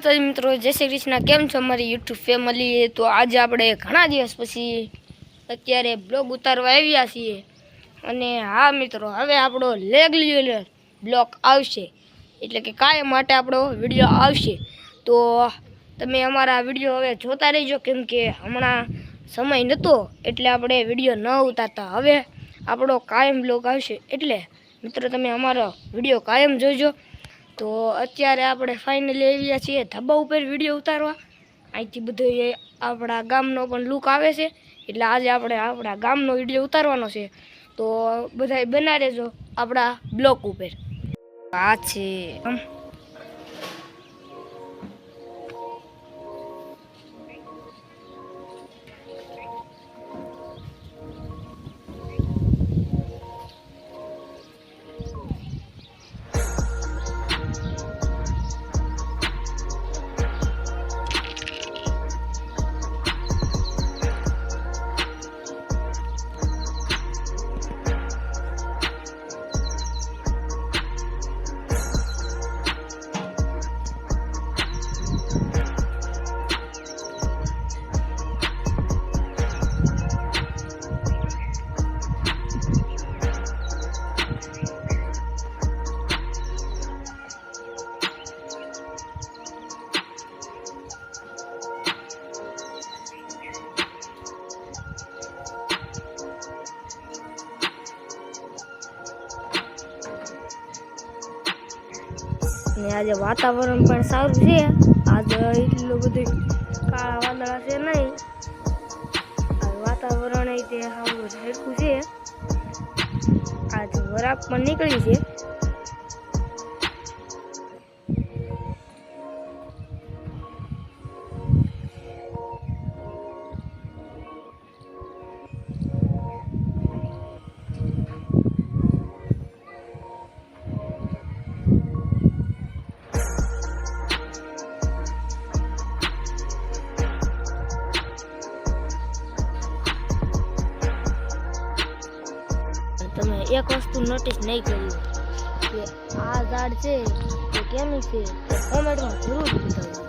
માતાજી મિત્રો, જય શ્રી કૃષ્ણ। કેમ છો અમારી યુટ્યુબ ફેમિલી? તો આજે આપણે ઘણા દિવસ પછી અત્યારે બ્લોગ ઉતારવા આવ્યા છીએ અને હા મિત્રો, હવે આપણો રેગ્યુલર બ્લોગ આવશે, એટલે કે કાયમ માટે આપણો વિડીયો આવશે। તો તમે અમારા વિડીયો હવે જોતા રહેજો, કેમ કે હમણાં સમય નહોતો એટલે આપણે વિડીયો ન ઉતારતા। હવે આપણો કાયમ બ્લોગ આવશે, એટલે મિત્રો તમે અમારો વિડીયો કાયમ જોજો। તો અત્યારે આપણે ફાઇનલી આવ્યા છીએ ધાબા ઉપર વિડીયો ઉતારવા। અહીંથી બધો આપણા ગામનો પણ લુક આવે છે, એટલે આજે આપણે આપણા ગામનો વિડીયો ઉતારવાનો છે। તો બધાય બના રહેજો આપણા બ્લોક ઉપર। આ છે ને આજે વાતાવરણ પણ સારું છે। આજે એટલું બધું કાળા વાદળા છે નહીં, વાતાવરણ તે સારું હરખું છે। આજે વરાપ પણ નીકળી છે। તમે એક વસ્તુ નોટિસ નહીં કરી કે આ ઝાડ છે એ કેનું છે, કોમેન્ટમાં જરૂર બતાવજો।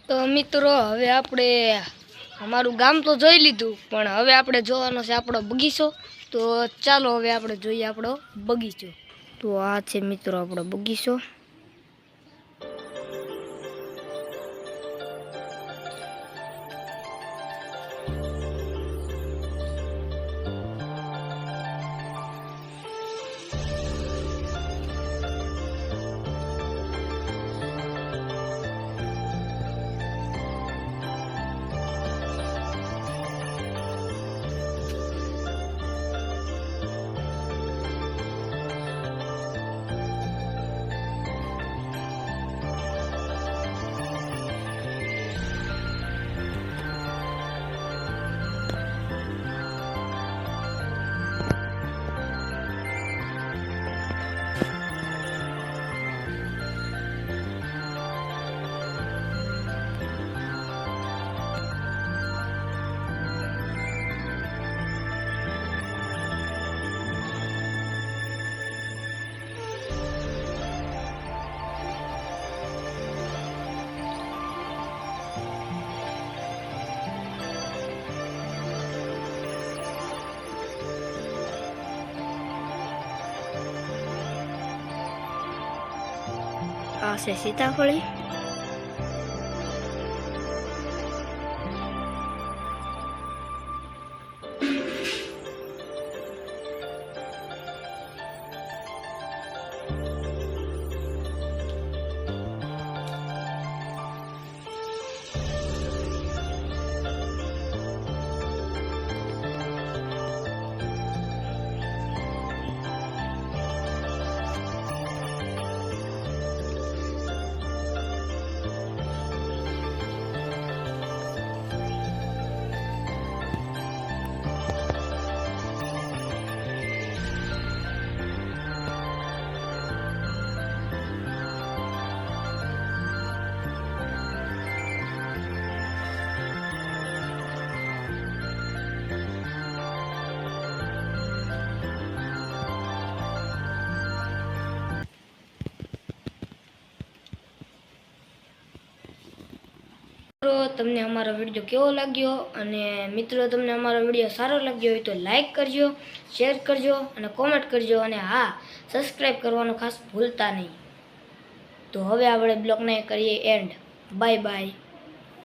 તો મિત્રો, હવે આપણે અમારું ગામ તો જોઈ લીધું, પણ હવે આપણે જોવાનો છે આપણો બગીચો। તો ચાલો હવે આપણે જોઈએ આપણો બગીચો। તો આ છે મિત્રો આપણો બગીચો। આ છે સીતાફળી। તમને અમારો વિડીયો કેવો લાગ્યો, અને મિત્રો તમને અમારો વિડીયો સારો લાગ્યો હોય તો લાઈક કરજો, શેર કરજો અને કોમેન્ટ કરજો, અને હા, સબસ્ક્રાઈબ કરવાનું ખાસ ભૂલતા નહીં. તો હવે આપણે બ્લોગને કરીએ એન્ડ. Bye bye.